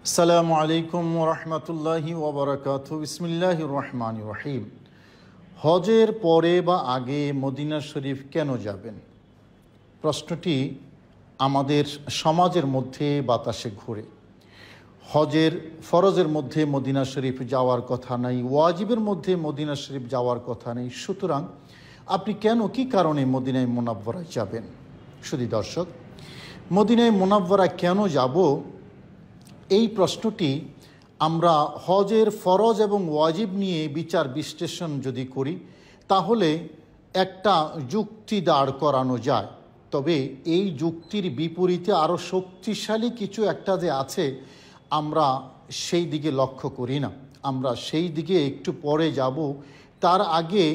আসসালামু আলাইকুম ওরহমতুল্লাহি ওবরাকাতুহু। বিসমিল্লাহির রহমানির রহিম। হজের পরে বা আগে মদিনা শরীফ কেন যাবেন? প্রশ্নটি আমাদের সমাজের মধ্যে বাতাসে ঘুরে। হজের ফরজের মধ্যে মদিনা শরীফ যাওয়ার কথা নাই, ওয়াজিবের মধ্যে মদিনা শরীফ যাওয়ার কথা নেই, সুতরাং আপনি কেন কি কারণে মদিনায় মুনাব্বরায় যাবেন? শুধু দর্শক, মদিনায় মুনাব্বরায় কেন যাব, এই প্রশ্নটি আমরা হজের ফরজ এবং ওয়াজিব নিয়ে বিচার বিশ্লেষণ যদি করি তাহলে একটা যুক্তি দাঁড় করানো যায়। তবে এই যুক্তির বিপরীতে আরও শক্তিশালী কিছু একটা যে আছে, আমরা সেই দিকে লক্ষ্য করি না। আমরা সেই দিকে একটু পরে যাব। তার আগে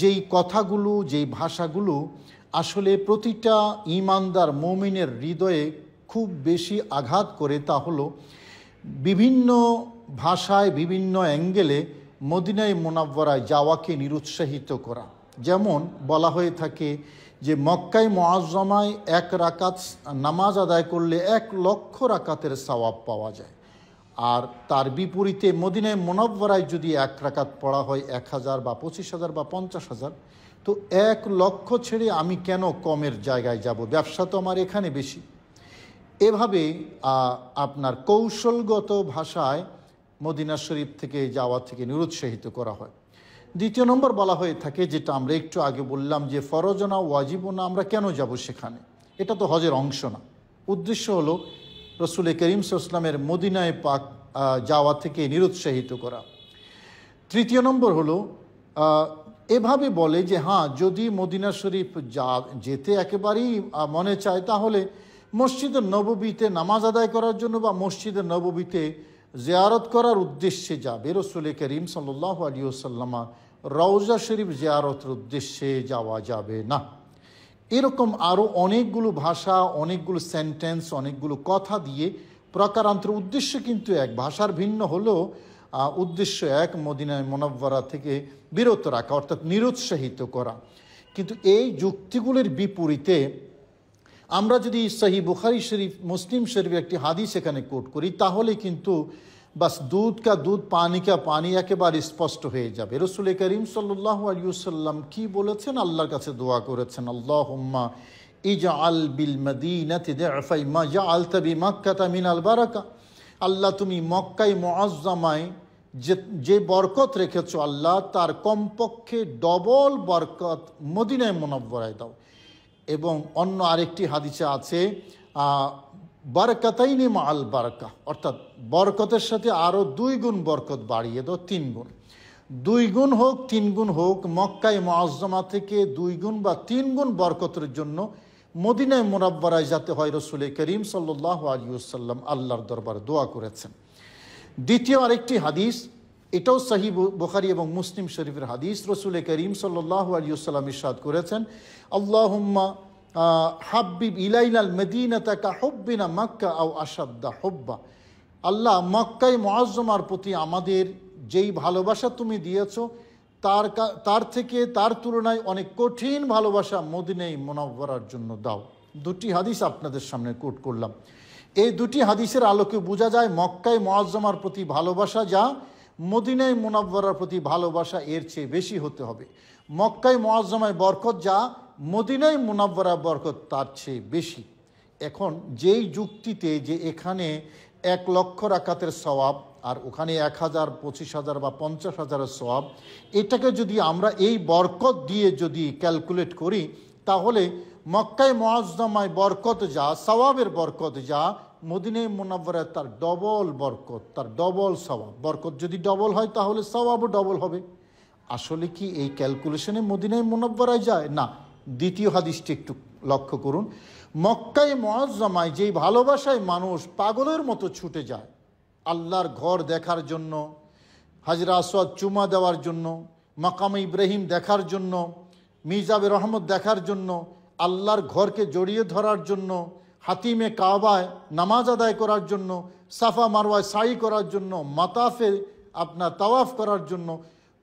যেই কথাগুলো, যেই ভাষাগুলো আসলে প্রতিটা ঈমানদার মুমিনের হৃদয়ে খুব বেশি আঘাত করে, তা হলো বিভিন্ন ভাষায় বিভিন্ন অ্যাঙ্গেলে মদিনায় মুনাব্বরায় যাওয়াকে নিরুৎসাহিত করা। যেমন বলা হয়ে থাকে যে মক্কায় মুআজ্জমায় 1 রাকাত নামাজ আদায় করলে 1 লক্ষ রাকাতের সওয়াব পাওয়া যায়, আর তার বিপরীতে মদিনায় মুনাব্বরায় যদি 1 রাকাত পড়া হয় 1000 বা 25,000 বা 50,000, তো 1 লক্ষ ছেড়ে আমি কেন কমের জায়গায় যাব? ব্যবসা তো আমার এখানে বেশি। এভাবে আপনার কৌশলগত ভাষায় মদিনা শরীফ থেকে যাওয়া থেকে নিরুৎসাহিত করা হয়। দ্বিতীয় নম্বর বলা হয়ে থাকে, যেটা আমরা একটু আগে বললাম, যে ফরজ না ওয়াজিব না, আমরা কেন যাব সেখানে? এটা তো হজের অংশ না। উদ্দেশ্য হলো রসুল করিম সাল্লাল্লাহু আলাইহি ওয়াসাল্লামের মদিনায় পাক যাওয়া থেকে নিরুৎসাহিত করা। তৃতীয় নম্বর হলো এভাবে বলে যে হ্যাঁ, যদি মদিনা শরীফ যেতে একেবারেই মনে চায় তাহলে মসজিদে নববীতে নামাজ আদায় করার জন্য বা মসজিদে নববীতে জিয়ারত করার উদ্দেশ্যে যাবে। রসুল করিম সাল্লাল্লাহু আলাইহি ওয়াসাল্লাম রওজা শরীফ জিয়ারতের উদ্দেশ্যে যাওয়া যাবে না। এরকম আরও অনেকগুলো ভাষা, অনেকগুলো সেন্টেন্স, অনেকগুলো কথা দিয়ে প্রকারান্তর উদ্দেশ্য কিন্তু এক, ভাষার ভিন্ন হলেও উদ্দেশ্য এক, মদিনায় মুনাব্বরা থেকে বিরত রাখা, অর্থাৎ নিরুৎসাহিত করা। কিন্তু এই যুক্তিগুলির বিপরীতে আমরা যদি সহিহ বুখারী শরীফ, মুসলিম শরীফ একটি হাদিস এখানে কোট করি, তাহলে কিন্তু বাস দুধ কা দুধ, পানি কা পানি একেবারে স্পষ্ট হয়ে যাবে। রসুল করিম সাল্লাল্লাহু আলাইহি ওয়াসাল্লাম কি বলেছেন? আল্লাহর কাছে দোয়া করেছেন, আল্লাহুম্মা ইজআল বিল মদিনাতি দি'ফাই মা জাআলতা বিমাক্কাতা মিনাল বারাকা। আল্লাহ, তুমি মক্কায় মুআজ্জমায় যে বরকত রেখেছো আল্লাহ, তার কমপক্ষে ডবল বরকত মদিনায় মুনাব্বরায় দাও। এবং অন্য আরেকটি হাদিসে আছে বারাকাতাইনি মাআল বারাকা, অর্থাৎ বরকতের সাথে আরও 2 গুণ বরকত বাড়িয়ে দাও, 3 গুণ। 2 গুণ হোক 3 গুণ হোক, মক্কায় মুআজ্জমা থেকে 2 গুণ বা 3 গুণ বরকতের জন্য মদিনায় মুনাব্বরায় যেতে হয়। রসুল করিম সাল্লাল্লাহু আলাইহি ওয়াসাল্লাম আল্লাহর দরবারে দোয়া করেছেন। দ্বিতীয় আরেকটি হাদিস, এটাও সহিহ বুখারী এবং মুসলিম শরীফের হাদিস। রসুল করিম সাল্লাল্লাহু আলাইহি ওয়াসাল্লাম ইরশাদ করেছেন, আল্লাহুম্মা হাব্বিব ইলাইনাল মদিনাতা কা হুব্বিনা মক্কা আও আশাদ্দা হুব্বা। আল্লাহ, মক্কায় মুআজ্জমার প্রতি আমাদের যেই ভালোবাসা তুমি দিয়েছো, তার থেকে, তার তুলনায় অনেক কঠিন ভালোবাসা মদিনায় মুনাব্বরার জন্য দাও। 2টি হাদিস আপনাদের সামনে কোট করলাম। এই 2টি হাদিসের আলোকে বোঝা যায় মক্কায় মুআজ্জমার প্রতি ভালোবাসা যা, মদিনায় মুনাব্বরার প্রতি ভালোবাসা এর চেয়ে বেশি হতে হবে। মক্কায় মুআজ্জমায় বরকত যা, মদিনায় মুনাব্বরা বরকত তার চেয়ে বেশি। এখন যেই যুক্তিতে যে এখানে 1 লক্ষ রাকাতের সওয়াব আর ওখানে 1000, 25,000 বা 50,000 সওয়াব, এটাকে যদি আমরা এই বরকত দিয়ে যদি ক্যালকুলেট করি, তাহলে মক্কায় মুআজ্জমায় বরকত যা, সওয়াবের বরকত যা, মদিনায় মুনাব্বরায় তার ডবল বরকত, তার ডবল সওয়াব। বরকত যদি ডবল হয় তাহলে সওয়াবও ডবল হবে। আসলে কি এই ক্যালকুলেশনে মদিনায় মুনাব্বরায় যায় না? দ্বিতীয় হাদিসটি একটু লক্ষ্য করুন। মক্কায় মুআজ্জমায় যেই ভালোবাসায় মানুষ পাগলের মতো ছুটে যায় আল্লাহর ঘর দেখার জন্য, হাজরা আসওয়াদ চুমা দেওয়ার জন্য, মাকামে ইব্রাহিম দেখার জন্য, মিজাবে রহমত দেখার জন্য, আল্লাহর ঘরকে জড়িয়ে ধরার জন্য, হাতিমে কাবায় নামাজ আদায় করার জন্য, সাফা মারওয়ায় সাই করার জন্য, মাতাফে আপনার তাওয়াফ করার জন্য,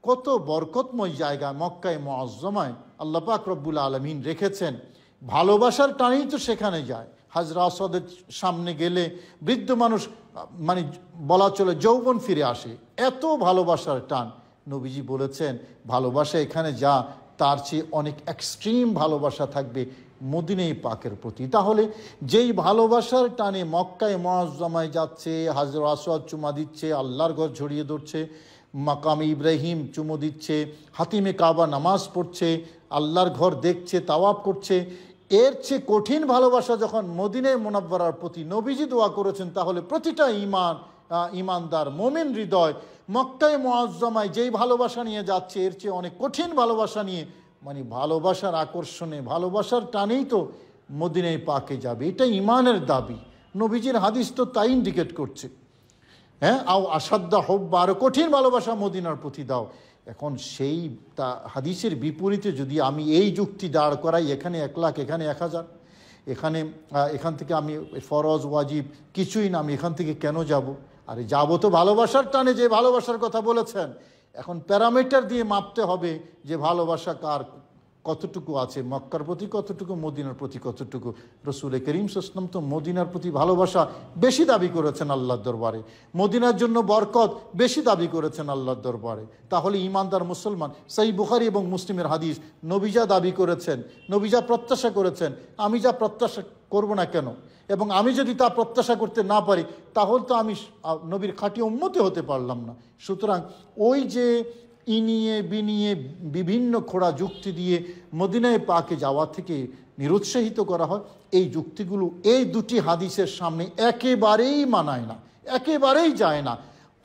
কত বরকতময় জায়গা মক্কায় মুআজ্জমায় আল্লাহ পাক রব্বুল আলামিন রেখেছেন। ভালোবাসার টানেই তো সেখানে যায়। হাজরা আসওয়াদের সামনে গেলে বৃদ্ধ মানুষ মানে বলা চলে যৌবন ফিরে আসে, এত ভালোবাসার টান। নবীজি বলেছেন ভালোবাসা এখানে যা, তার চেয়ে অনেক এক্সট্রিম ভালোবাসা থাকবে মদিনায়ে পাকের প্রতি। তাহলে যেই ভালোবাসার টানে মক্কায় মুআজ্জামায় যাচ্ছে, হাজর আসওয়াদ চুমা দিচ্ছে, আল্লাহর ঘর জড়িয়ে ধরছে, মাকামে ইব্রাহিম চুমো দিচ্ছে, হাতিমে কাবা নামাজ পড়ছে, আল্লাহর ঘর দেখছে, তাওয়াফ করছে, এর চেয়ে কঠিন ভালোবাসা যখন মদিনায়ে মুনাব্বারার প্রতি নবীজি দোয়া করেছেন, তাহলে প্রতিটা ইমানদার মোমিন হৃদয় মক্কায় মুআজ্জামায় যেই ভালোবাসা নিয়ে যাচ্ছে, এর চেয়ে অনেক কঠিন ভালোবাসা নিয়ে, মানে ভালোবাসার আকর্ষণে, ভালোবাসার টানেই তো মদিনায়ে পাকে যাবে। এটা ইমানের দাবি। নবীজির হাদিস তো তাই ইন্ডিকেট করছে। হ্যাঁ, আও আসাদ্দা হব্বা, আরও কঠিন ভালোবাসা মদিনার প্রতি দাও। এখন সেই হাদিসের বিপরীতে যদি আমি এই যুক্তি দাঁড় করাই, এখানে 1 লাখ, এখানে 1000, এখান থেকে আমি ফরজ ওয়াজিব কিছুই না, আমি এখান থেকে কেন যাব? আরে যাবো তো ভালোবাসার টানে, যে ভালোবাসার কথা বলেছেন। এখন প্যারামিটার দিয়ে মাপতে হবে যে ভালোবাসা কার কতটুকু আছে, মক্কার প্রতি কতটুকু, মদিনার প্রতি কতটুকু। রসুল করিম সাল্লাল্লাহু আলাইহি ওয়াসাল্লাম তো মদিনার প্রতি ভালোবাসা বেশি দাবি করেছেন আল্লাহর দরবারে, মদিনার জন্য বরকত বেশি দাবি করেছেন আল্লাহর দরবারে। তাহলে ইমানদার মুসলমান, সহিহ বুখারী এবং মুসলিমের হাদিস, নবী যা দাবি করেছেন, নবী যা প্রত্যাশা করেছেন, আমি যা প্রত্যাশা করব না কেন? এবং আমি যদি তা প্রত্যাশা করতে না পারি, তাহলে তো আমি নবীর খাঁটি উম্মতি হতে পারলাম না। সুতরাং ওই যে ইনিয়ে বিনিয়ে বিভিন্ন খোড়া যুক্তি দিয়ে মদিনায়ে পাকে যাওয়া থেকে নিরুৎসাহিত করা হয়, এই যুক্তিগুলো এই দুটি হাদিসের সামনে একেবারেই মানায় না, একেবারেই যায় না।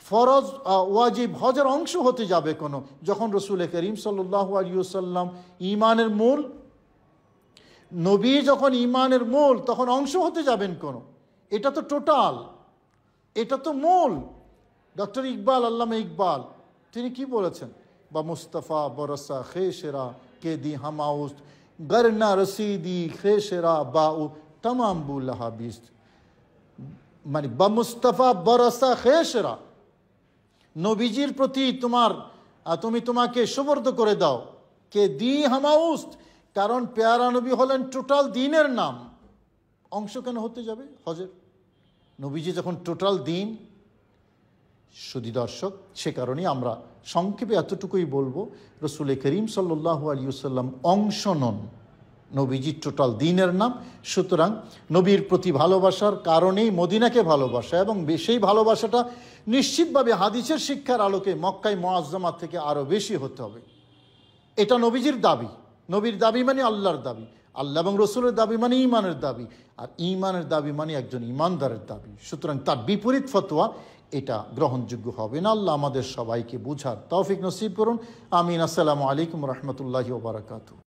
ফরজ ওয়াজিব হজের অংশ হতে যাবে কোনো, যখন রসুল করিম সাল্লাল্লাহু আলাইহি ওয়াসাল্লাম ইমানের মূল, নবী যখন ইমানের মূল, তখন অংশ হতে যাবেন কোনো? এটা তো টোটাল, এটা তো মূল। ডক্টর ইকবাল, আল্লামা ইকবাল, তিনি কি বলেছেন? বা মুস্তাফা বরসা খেশেরা কে দি হামাউস্ত গরনা রসিদি খেশেরা বাউ তামাম বুল্লাহাবিস, মানে বা মুস্তাফা বরসা খেশেরা, নবীজির প্রতি তুমি তোমাকে সুবর্দ করে দাও। কে দি হামাউস্ত, কারণ পেয়ারা নবী হলেন টোটাল দিনের নাম। অংশ কেন হতে যাবে হজের? নবীজি যখন টোটাল দিন। সুধী দর্শক, সে কারণেই আমরা সংক্ষেপে এতটুকুই বলবো, রসুল করিম সাল্লাল্লাহু আলাইহি ওয়াসাল্লাম অংশ নন, নবীজি টোটাল দিনের নাম। সুতরাং নবীর প্রতি ভালোবাসার কারণেই মদিনাকে ভালোবাসা, এবং সেই ভালোবাসাটা নিশ্চিতভাবে হাদিসের শিক্ষার আলোকে মক্কায় মুআজ্জামা থেকে আরও বেশি হতে হবে। এটা নবীজির দাবি। নবীর দাবি মানে আল্লাহর দাবি, আল্লাহ এবং রসুলের দাবি মানে ইমানের দাবি, আর ইমানের দাবি মানে একজন ইমানদারের দাবি। সুতরাং তার বিপরীত ফতোয়া এটা গ্রহণযোগ্য হবে না। আল্লাহ আমাদের সবাইকে বুঝার তৌফিক নসিব করুন। আমিন। আসসালামু আলাইকুম রহমতুল্লাহি ওয়া বারাকাতুহু।